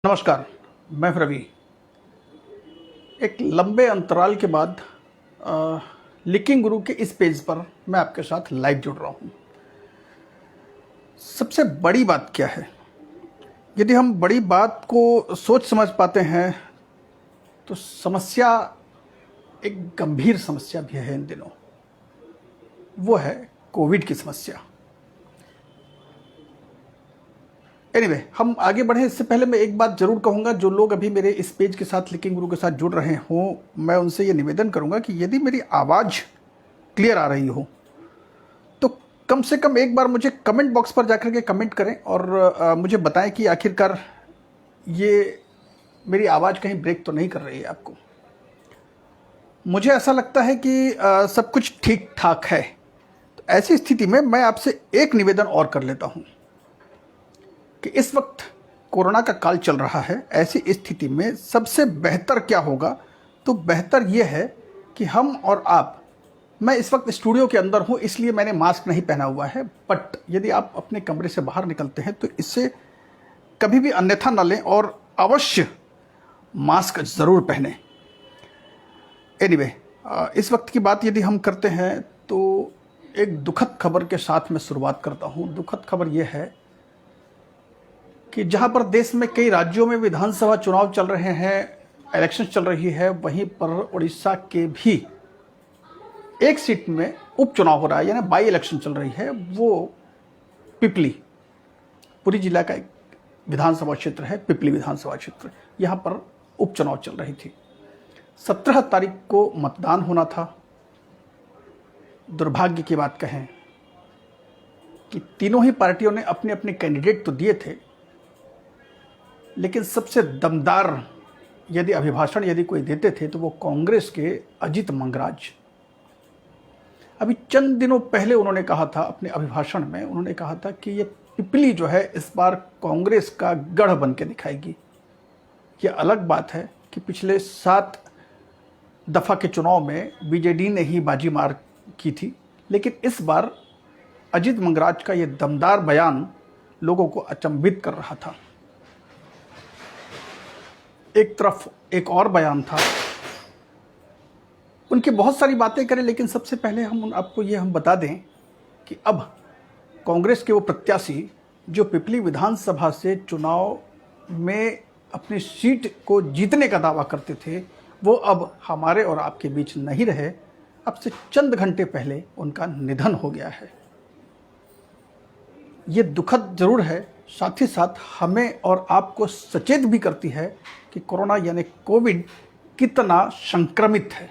नमस्कार, मैं रवि। एक लंबे अंतराल के बाद लिकिंग गुरु के इस पेज पर मैं आपके साथ लाइव जुड़ रहा हूँ। सबसे बड़ी बात क्या है? यदि हम बड़ी बात को सोच समझ पाते हैं तो समस्या एक गंभीर समस्या भी है इन दिनों। वो है कोविड की समस्या। एनीवे, हम आगे बढ़े इससे पहले मैं एक बात जरूर कहूँगा। जो लोग अभी मेरे इस पेज के साथ लिकिंग गुरु के साथ जुड़ रहे हों, मैं उनसे ये निवेदन करूँगा कि यदि मेरी आवाज़ क्लियर आ रही हो तो कम से कम एक बार मुझे कमेंट बॉक्स पर जाकर के कमेंट करें और मुझे बताएं कि आखिरकार ये मेरी आवाज़ कहीं ब्रेक तो नहीं कर रही है आपको। मुझे ऐसा लगता है कि सब कुछ ठीक ठाक है। तो ऐसी स्थिति में मैं आपसे एक निवेदन और कर लेता हूँ कि इस वक्त कोरोना का काल चल रहा है। ऐसी स्थिति में सबसे बेहतर क्या होगा? तो बेहतर यह है कि हम और आप, मैं इस वक्त स्टूडियो के अंदर हूं इसलिए मैंने मास्क नहीं पहना हुआ है, बट यदि आप अपने कमरे से बाहर निकलते हैं तो इससे कभी भी अन्यथा न लें और अवश्य मास्क ज़रूर पहनें। एनीवे, इस वक्त की बात यदि हम करते हैं तो एक दुखद खबर के साथ मैं शुरुआत करता हूं। दुखद खबर यह है कि जहां पर देश में कई राज्यों में विधानसभा चुनाव चल रहे हैं, इलेक्शन चल रही है, वहीं पर उड़ीसा के भी एक सीट में उपचुनाव हो रहा है, यानी बाई इलेक्शन चल रही है। वो पिपली, पुरी जिला का एक विधानसभा क्षेत्र है, पिपली विधानसभा क्षेत्र। यहाँ पर उपचुनाव चल रही थी। 17 तारीख को मतदान होना था। दुर्भाग्य की बात कहें कि तीनों ही पार्टियों ने अपने अपने कैंडिडेट तो दिए थे, लेकिन सबसे दमदार यदि अभिभाषण यदि कोई देते थे तो वो कांग्रेस के अजित मंगराज। अभी चंद दिनों पहले उन्होंने कहा था, अपने अभिभाषण में उन्होंने कहा था कि ये पिपली जो है इस बार कांग्रेस का गढ़ बन के दिखाएगी। ये अलग बात है कि पिछले 7 दफ़ा के चुनाव में बीजेडी ने ही बाजी मार की थी, लेकिन इस बार अजित मंगराज का ये दमदार बयान लोगों को अचंभित कर रहा था। एक तरफ एक और बयान था, उनकी बहुत सारी बातें करें, लेकिन सबसे पहले हम आपको ये हम बता दें कि अब कांग्रेस के वो प्रत्याशी जो पिपली विधानसभा से चुनाव में अपनी सीट को जीतने का दावा करते थे, वो अब हमारे और आपके बीच नहीं रहे। अब से चंद घंटे पहले उनका निधन हो गया है। ये दुखद जरूर है, साथ ही साथ हमें और आपको सचेत भी करती है कि कोरोना यानी कोविड कितना संक्रमित है।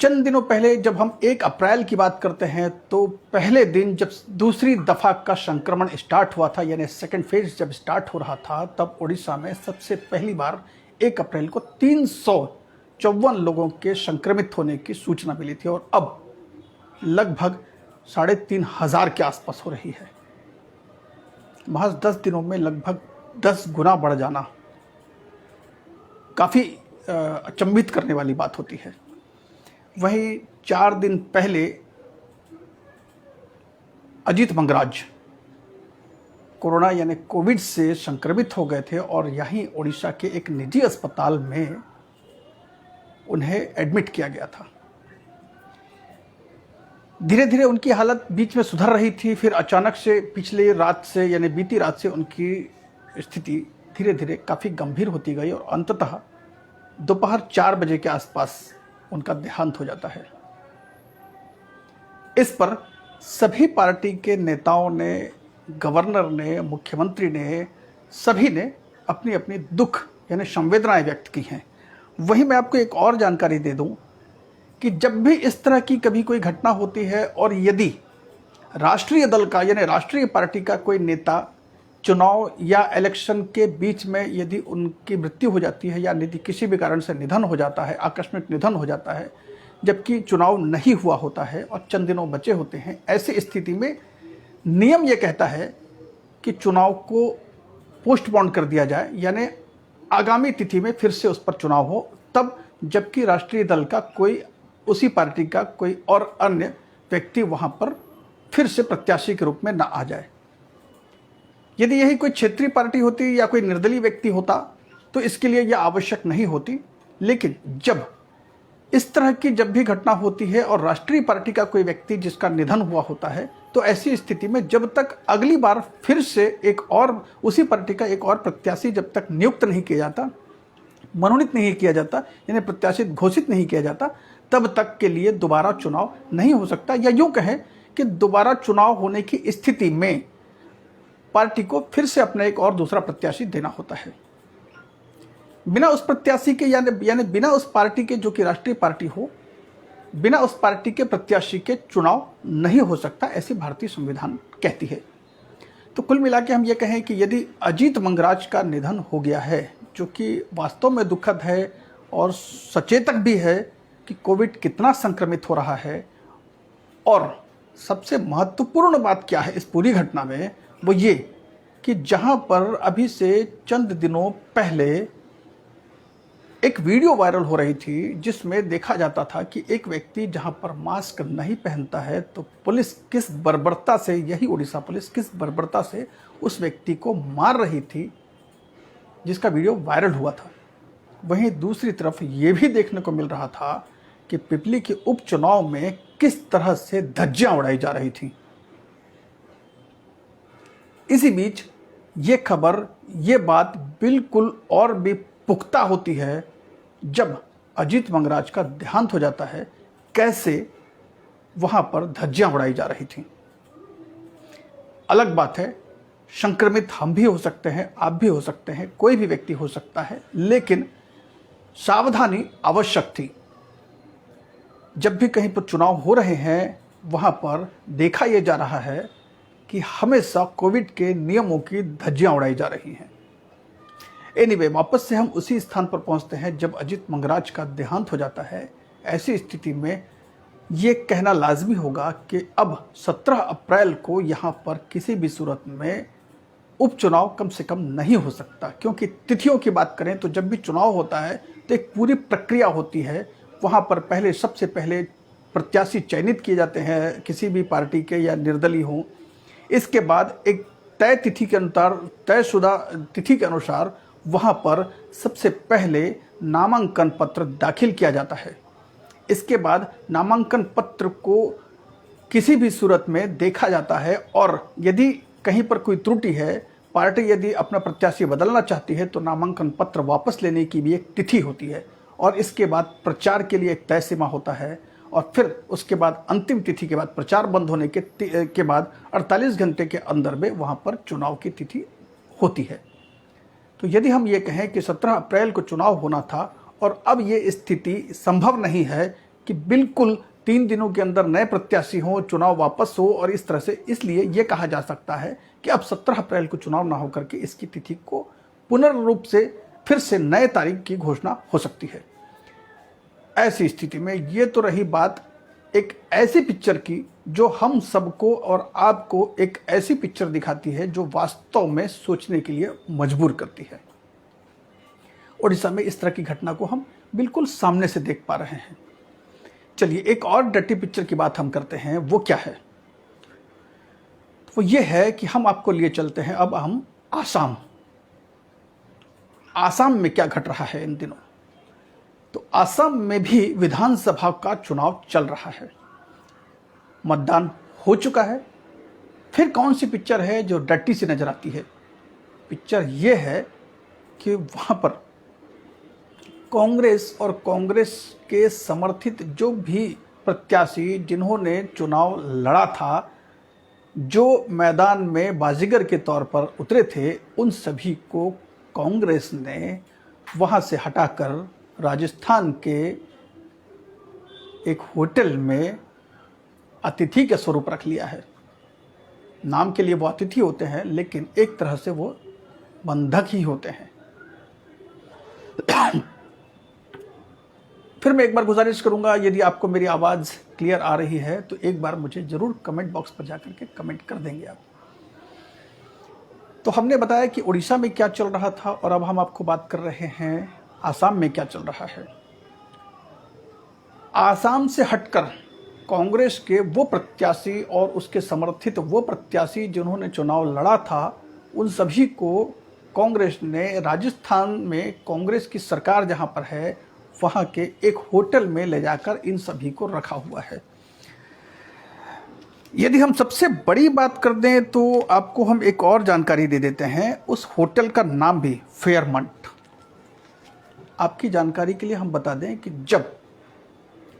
चंद दिनों पहले जब हम 1 अप्रैल की बात करते हैं तो पहले दिन जब दूसरी दफ़ा का संक्रमण स्टार्ट हुआ था, यानी सेकेंड फेज जब स्टार्ट हो रहा था, तब उड़ीसा में सबसे पहली बार 1 अप्रैल को 354 लोगों के संक्रमित होने की सूचना मिली थी और अब लगभग 3500 के आसपास हो रही है। महज 10 दिनों में लगभग 10 गुना बढ़ जाना काफ़ी अचंभित करने वाली बात होती है। वहीं 4 दिन पहले अजित मंगराज कोरोना यानी कोविड से संक्रमित हो गए थे और यहीं उड़ीसा के एक निजी अस्पताल में उन्हें एडमिट किया गया था। धीरे धीरे उनकी हालत बीच में सुधर रही थी, फिर अचानक से पिछले रात से यानी बीती रात से उनकी स्थिति धीरे धीरे काफ़ी गंभीर होती गई और अंततः दोपहर 4 बजे के आसपास उनका देहांत हो जाता है। इस पर सभी पार्टी के नेताओं ने, गवर्नर ने, मुख्यमंत्री ने, सभी ने अपनी अपनी दुख यानी संवेदनाएं व्यक्त की हैं। वहीं मैं आपको एक और जानकारी दे दूं कि जब भी इस तरह की कभी कोई घटना होती है और यदि राष्ट्रीय दल का यानी राष्ट्रीय पार्टी का कोई नेता चुनाव या इलेक्शन के बीच में यदि उनकी मृत्यु हो जाती है या यदि किसी भी कारण से निधन हो जाता है, आकस्मिक निधन हो जाता है, जबकि चुनाव नहीं हुआ होता है और चंद दिनों बचे होते हैं, ऐसी स्थिति में नियम ये कहता है कि चुनाव को पोस्टपोन कर दिया जाए, यानी आगामी तिथि में फिर से उस पर चुनाव हो, तब जबकि राष्ट्रीय दल का कोई, उसी पार्टी का कोई और अन्य व्यक्ति वहाँ पर फिर से प्रत्याशी के रूप में ना आ जाए। यदि यही कोई क्षेत्रीय पार्टी होती या कोई निर्दलीय व्यक्ति होता तो इसके लिए यह आवश्यक नहीं होती। लेकिन जब इस तरह की जब भी घटना होती है और राष्ट्रीय पार्टी का कोई व्यक्ति जिसका निधन हुआ होता है, तो ऐसी स्थिति में जब तक अगली बार फिर से एक और उसी पार्टी का एक और प्रत्याशी जब तक नियुक्त नहीं किया जाता, मनोनीत नहीं किया जाता, यानी प्रत्याशित घोषित नहीं किया जाता, तब तक के लिए दोबारा चुनाव नहीं हो सकता। या यूं कहें कि दोबारा चुनाव होने की स्थिति में पार्टी को फिर से अपना एक और दूसरा प्रत्याशी देना होता है। बिना उस प्रत्याशी के यानी बिना उस पार्टी के, जो कि राष्ट्रीय पार्टी हो, बिना उस पार्टी के प्रत्याशी के चुनाव नहीं हो सकता, ऐसी भारतीय संविधान कहती है। तो कुल मिला के हम ये कहें कि यदि अजीत मंगराज का निधन हो गया है, जो कि वास्तव में दुखद है और सचेतक भी है कि कोविड कितना संक्रमित हो रहा है, और सबसे महत्वपूर्ण बात क्या है इस पूरी घटना में, वो ये कि जहां पर अभी से चंद दिनों पहले एक वीडियो वायरल हो रही थी जिसमें देखा जाता था कि एक व्यक्ति जहां पर मास्क नहीं पहनता है तो पुलिस किस बर्बरता से, यही उड़ीसा पुलिस किस बर्बरता से उस व्यक्ति को मार रही थी, जिसका वीडियो वायरल हुआ था। वहीं दूसरी तरफ ये भी देखने को मिल रहा था कि पिपली के उपचुनाव में किस तरह से धज्जियां उड़ाई जा रही थी। इसी बीच ये खबर, ये बात बिल्कुल और भी पुख्ता होती है जब अजीत मंगराज का देहांत हो जाता है, कैसे वहां पर धज्जियां उड़ाई जा रही थी। अलग बात है, संक्रमित हम भी हो सकते हैं, आप भी हो सकते हैं, कोई भी व्यक्ति हो सकता है, लेकिन सावधानी आवश्यक थी। जब भी कहीं पर चुनाव हो रहे हैं वहां पर देखा यह जा रहा है कि हमेशा कोविड के नियमों की धज्जियां उड़ाई जा रही हैं। एनीवे, वापस से हम उसी स्थान पर पहुंचते हैं जब अजीत मंगराज का देहांत हो जाता है। ऐसी स्थिति में ये कहना लाजमी होगा कि अब 17 अप्रैल को यहाँ पर किसी भी सूरत में उपचुनाव कम से कम नहीं हो सकता, क्योंकि तिथियों की बात करें तो जब भी चुनाव होता है तो एक पूरी प्रक्रिया होती है। वहाँ पर सबसे पहले प्रत्याशी चयनित किए जाते हैं किसी भी पार्टी के या निर्दलीय हों। इसके बाद एक तय तिथि के अनुसार, तयशुदा तिथि के अनुसार वहाँ पर सबसे पहले नामांकन पत्र दाखिल किया जाता है। इसके बाद नामांकन पत्र को किसी भी सूरत में देखा जाता है, और यदि कहीं पर कोई त्रुटि है, पार्टी यदि अपना प्रत्याशी बदलना चाहती है, तो नामांकन पत्र वापस लेने की भी एक तिथि होती है। और इसके बाद प्रचार के लिए एक तय सीमा होता है, और फिर उसके बाद अंतिम तिथि के बाद, प्रचार बंद होने के बाद 48 घंटे के अंदर में वहाँ पर चुनाव की तिथि होती है। तो यदि हम ये कहें कि 17 अप्रैल को चुनाव होना था और अब ये स्थिति संभव नहीं है कि बिल्कुल 3 दिनों के अंदर नए प्रत्याशी हों, चुनाव वापस हो और इस तरह से, इसलिए ये कहा जा सकता है कि अब 17 अप्रैल को चुनाव ना होकर के इसकी तिथि को पुनर्रूप से फिर से नए तारीख की घोषणा हो सकती है। ऐसी स्थिति में ये तो रही बात एक ऐसी पिक्चर की जो हम सबको और आपको एक ऐसी पिक्चर दिखाती है जो वास्तव में सोचने के लिए मजबूर करती है। ओडिशा में इस तरह की घटना को हम बिल्कुल सामने से देख पा रहे हैं। चलिए एक और डर्टी पिक्चर की बात हम करते हैं। वो क्या है? वो ये है कि हम आपको लिए चलते हैं अब हम आसाम में क्या घट रहा है इन दिनों। तो आसाम में भी विधानसभा का चुनाव चल रहा है, मतदान हो चुका है। फिर कौन सी पिक्चर है जो डर्टी सी नजर आती है? पिक्चर ये है कि वहाँ पर कांग्रेस और कांग्रेस के समर्थित जो भी प्रत्याशी जिन्होंने चुनाव लड़ा था, जो मैदान में बाजीगर के तौर पर उतरे थे, उन सभी को कांग्रेस ने वहाँ से हटाकर राजस्थान के एक होटल में अतिथि के स्वरूप रख लिया है। नाम के लिए वो अतिथि होते हैं, लेकिन एक तरह से वो बंधक ही होते हैं। फिर मैं एक बार गुजारिश करूंगा, यदि आपको मेरी आवाज़ क्लियर आ रही है तो एक बार मुझे ज़रूर कमेंट बॉक्स पर जाकर के कमेंट कर देंगे आप। तो हमने बताया कि उड़ीसा में क्या चल रहा था, और अब हम आपको बात कर रहे हैं आसाम में क्या चल रहा है। आसाम से हटकर कांग्रेस के वो प्रत्याशी और उसके समर्थित वो प्रत्याशी जिन्होंने चुनाव लड़ा था, उन सभी को कांग्रेस ने राजस्थान में कांग्रेस की सरकार जहां पर है वहां के एक होटल में ले जाकर इन सभी को रखा हुआ है। यदि हम सबसे बड़ी बात कर दें तो आपको हम एक और जानकारी दे देते हैं। उस होटल का नाम भी फेयरमंट। आपकी जानकारी के लिए हम बता दें कि जब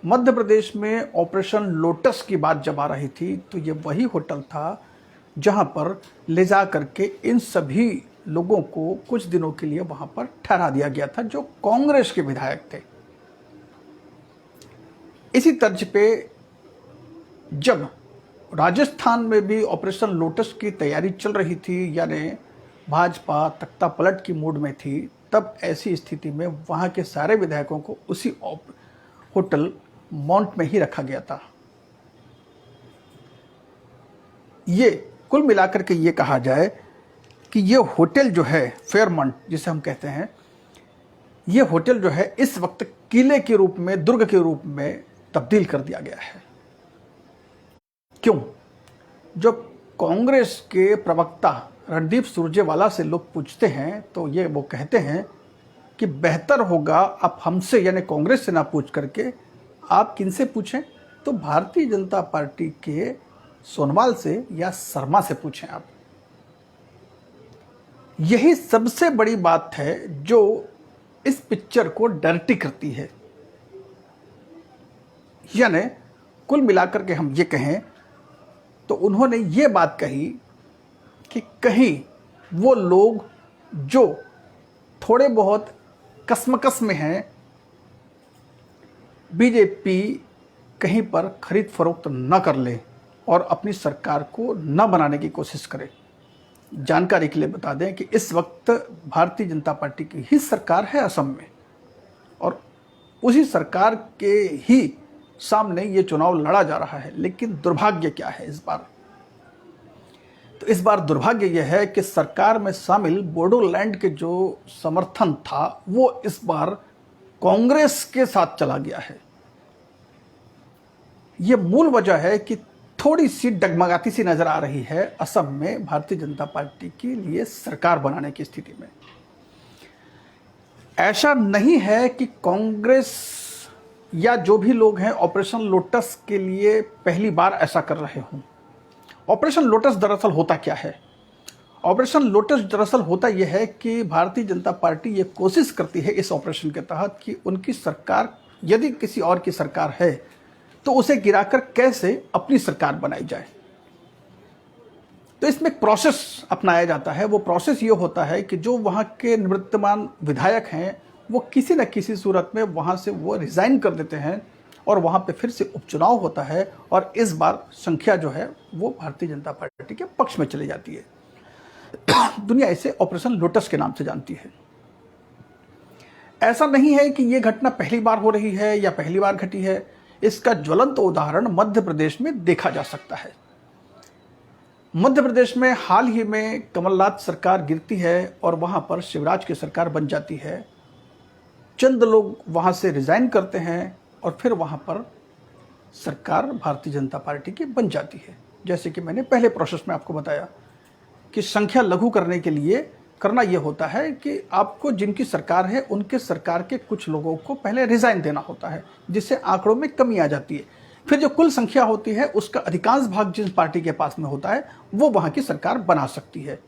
मध्य प्रदेश में ऑपरेशन लोटस की बात जब आ रही थी तो ये वही होटल था जहां पर ले जा करके इन सभी लोगों को कुछ दिनों के लिए वहां पर ठहरा दिया गया था जो कांग्रेस के विधायक थे। इसी तर्ज पे जब राजस्थान में भी ऑपरेशन लोटस की तैयारी चल रही थी, यानी भाजपा तख्ता पलट की मूड में थी, तब ऐसी स्थिति में वहां के सारे विधायकों को उसी होटल माउंट में ही रखा गया था। ये कुल मिलाकर के ये कहा जाए कि ये होटल जो है फेयरमंट जिसे हम कहते हैं, ये होटल जो है इस वक्त किले के रूप में, दुर्ग के रूप में तब्दील कर दिया गया है। क्यों? जब कांग्रेस के प्रवक्ता रणदीप सुरजेवाला से लोग पूछते हैं तो ये वो कहते हैं कि बेहतर होगा आप हमसे यानी कांग्रेस से ना पूछ करके आप किनसे पूछें, तो भारतीय जनता पार्टी के सोनवाल से या शर्मा से पूछें आप। यही सबसे बड़ी बात है जो इस पिक्चर को डर्टी करती है। यानी कुल मिलाकर के हम ये कहें तो उन्होंने ये बात कही कि कहीं वो लोग जो थोड़े बहुत कसमकस में हैं, बीजेपी कहीं पर खरीद फरोख्त न कर ले और अपनी सरकार को न बनाने की कोशिश करे। जानकारी के लिए बता दें कि इस वक्त भारतीय जनता पार्टी की ही सरकार है असम में और उसी सरकार के ही सामने ये चुनाव लड़ा जा रहा है। लेकिन दुर्भाग्य क्या है इस बार? तो इस बार दुर्भाग्य यह है कि सरकार में शामिल बोडोलैंड के जो समर्थन था वो इस बार कांग्रेस के साथ चला गया है। ये मूल वजह है कि थोड़ी सी डगमगाती सी नजर आ रही है असम में भारतीय जनता पार्टी के लिए सरकार बनाने की स्थिति में। ऐसा नहीं है कि कांग्रेस या जो भी लोग हैं ऑपरेशन लोटस के लिए पहली बार ऐसा कर रहे हों। ऑपरेशन लोटस दरअसल होता क्या है? ऑपरेशन लोटस दरअसल होता यह है कि भारतीय जनता पार्टी ये कोशिश करती है इस ऑपरेशन के तहत कि उनकी सरकार यदि किसी और की सरकार है तो उसे गिराकर कैसे अपनी सरकार बनाई जाए। तो इसमें एक प्रोसेस अपनाया जाता है। वो प्रोसेस ये होता है कि जो वहाँ के निवर्तमान विधायक हैं वो किसी न किसी सूरत में वहाँ से वो रिज़ाइन कर देते हैं और वहाँ पे फिर से उपचुनाव होता है और इस बार संख्या जो है वो भारतीय जनता पार्टी के पक्ष में चली जाती है। दुनिया इसे ऑपरेशन लोटस के नाम से जानती है। ऐसा नहीं है कि ये घटना पहली बार हो रही है या पहली बार घटी है। इसका ज्वलंत उदाहरण मध्य प्रदेश में देखा जा सकता है। मध्य प्रदेश में हाल ही में कमलनाथ सरकार गिरती है और वहां पर शिवराज की सरकार बन जाती है। चंद लोग वहां से रिजाइन करते हैं और फिर वहां पर सरकार भारतीय जनता पार्टी की बन जाती है। जैसे कि मैंने पहले प्रोसेस में आपको बताया कि संख्या लघु करने के लिए करना यह होता है कि आपको जिनकी सरकार है उनके सरकार के कुछ लोगों को पहले रिजाइन देना होता है, जिससे आंकड़ों में कमी आ जाती है। फिर जो कुल संख्या होती है उसका अधिकांश भाग जिस पार्टी के पास में होता है वो वहां की सरकार बना सकती है।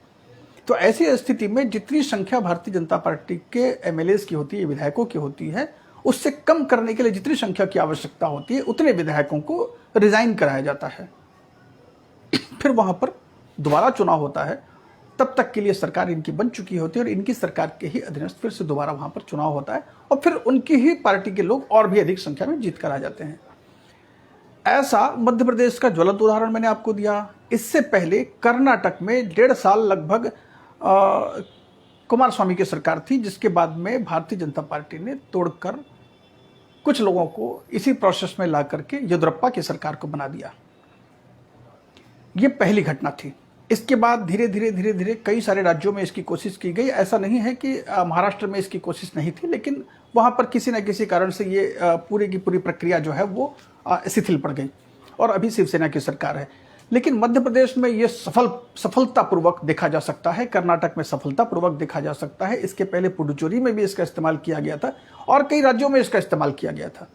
तो ऐसी स्थिति में जितनी संख्या भारतीय जनता पार्टी के एमएलएस की होती है, विधायकों की होती है, उससे कम करने के लिए जितनी संख्या की आवश्यकता होती है उतने विधायकों को रिजाइन कराया जाता है। फिर वहां पर दोबारा चुनाव होता है। तब तक के लिए सरकार इनकी बन चुकी होती है और इनकी सरकार के ही अधीनस्थ फिर से दोबारा वहां पर चुनाव होता है और फिर उनकी ही पार्टी के लोग और भी अधिक संख्या में जीत कर आ जाते हैं। ऐसा मध्य प्रदेश का ज्वलंत उदाहरण मैंने आपको दिया। इससे पहले कर्नाटक में 1.5 साल लगभग कुमार स्वामी की सरकार थी, जिसके बाद में भारतीय जनता पार्टी ने तोड़कर कुछ लोगों को इसी प्रोसेस में ला करके येदियुरप्पा की सरकार को बना दिया। ये पहली घटना थी। इसके बाद धीरे धीरे कई सारे राज्यों में इसकी कोशिश की गई। ऐसा नहीं है कि महाराष्ट्र में इसकी कोशिश नहीं थी, लेकिन वहाँ पर किसी न किसी कारण से ये पूरी की पूरी प्रक्रिया जो है वो शिथिल पड़ गई और अभी शिवसेना की सरकार है। लेकिन मध्य प्रदेश में ये सफलतापूर्वक देखा जा सकता है, कर्नाटक में सफलतापूर्वक देखा जा सकता है, इसके पहले पुडुचेरी में भी इसका इस्तेमाल किया गया था और कई राज्यों में इसका इस्तेमाल किया गया था।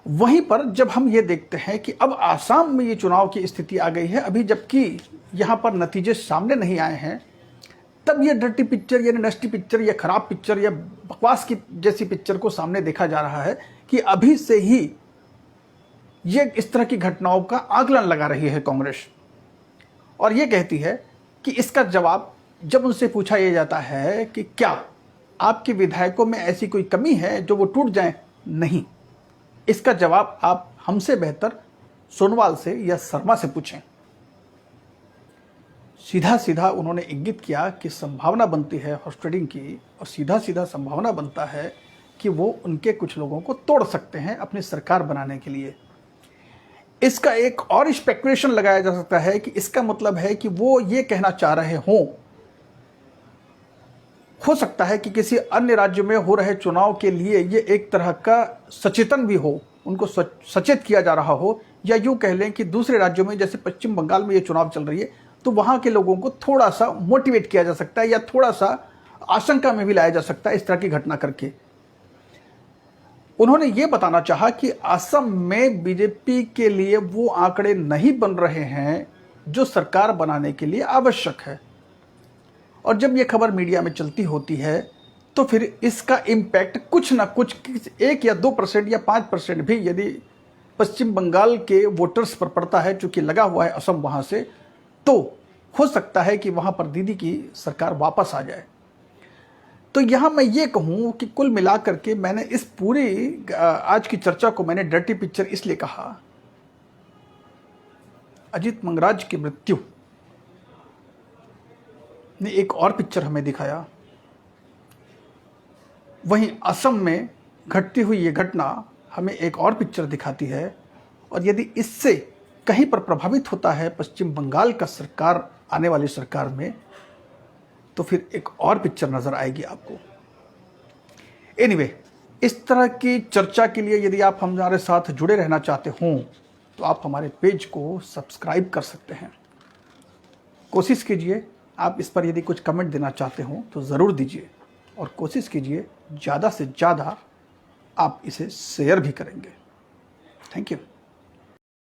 वहीं पर जब हम ये देखते हैं कि अब आसाम में ये चुनाव की स्थिति आ गई है, अभी जबकि यहाँ पर नतीजे सामने नहीं आए हैं, तब ये डर्टी पिक्चर या नस्टी पिक्चर या खराब पिक्चर या बकवास की जैसी पिक्चर को सामने देखा जा रहा है कि अभी से ही ये इस तरह की घटनाओं का आकलन लगा रही है कांग्रेस, और ये कहती है कि इसका जवाब जब उनसे पूछा यह जाता है कि क्या आपके विधायकों में ऐसी कोई कमी है जो वो टूट जाएं, नहीं, इसका जवाब आप हमसे बेहतर सोनवाल से या शर्मा से पूछें। सीधा सीधा उन्होंने इंगित किया कि संभावना बनती है हॉर्स ट्रेडिंग की, और सीधा सीधा संभावना बनता है कि वो उनके कुछ लोगों को तोड़ सकते हैं अपनी सरकार बनाने के लिए। इसका एक और स्पेकुलेशन लगाया जा सकता है कि इसका मतलब है कि वो ये कहना चाह रहे हों, हो सकता है कि किसी अन्य राज्य में हो रहे चुनाव के लिए ये एक तरह का सचेतन भी हो, उनको सचेत किया जा रहा हो, या यूँ कह लें कि दूसरे राज्यों में जैसे पश्चिम बंगाल में ये चुनाव चल रही है तो वहाँ के लोगों को थोड़ा सा मोटिवेट किया जा सकता है या थोड़ा सा आशंका में भी लाया जा सकता है इस तरह की घटना करके। उन्होंने ये बताना चाहा कि असम में बीजेपी के लिए वो आंकड़े नहीं बन रहे हैं जो सरकार बनाने के लिए आवश्यक है, और जब ये खबर मीडिया में चलती होती है तो फिर इसका इम्पैक्ट कुछ ना कुछ 1 या 2% या 5% भी यदि पश्चिम बंगाल के वोटर्स पर पड़ता है, चूंकि लगा हुआ है असम वहाँ से, तो हो सकता है कि वहाँ पर दीदी की सरकार वापस आ जाए। तो यहाँ मैं ये कहूँ कि कुल मिलाकर के मैंने इस पूरी आज की चर्चा को मैंने डर्टी पिक्चर इसलिए कहा, अजीत मंगराज की मृत्यु ने एक और पिक्चर हमें दिखाया, वहीं असम में घटती हुई ये घटना हमें एक और पिक्चर दिखाती है, और यदि इससे कहीं पर प्रभावित होता है पश्चिम बंगाल का सरकार आने वाली सरकार में, तो फिर एक और पिक्चर नज़र आएगी आपको। एनीवे, इस तरह की चर्चा के लिए यदि आप हमारे साथ जुड़े रहना चाहते हों तो आप हमारे पेज को सब्सक्राइब कर सकते हैं। कोशिश कीजिए, आप इस पर यदि कुछ कमेंट देना चाहते हों तो ज़रूर दीजिए, और कोशिश कीजिए ज़्यादा से ज़्यादा आप इसे शेयर भी करेंगे। Thank you.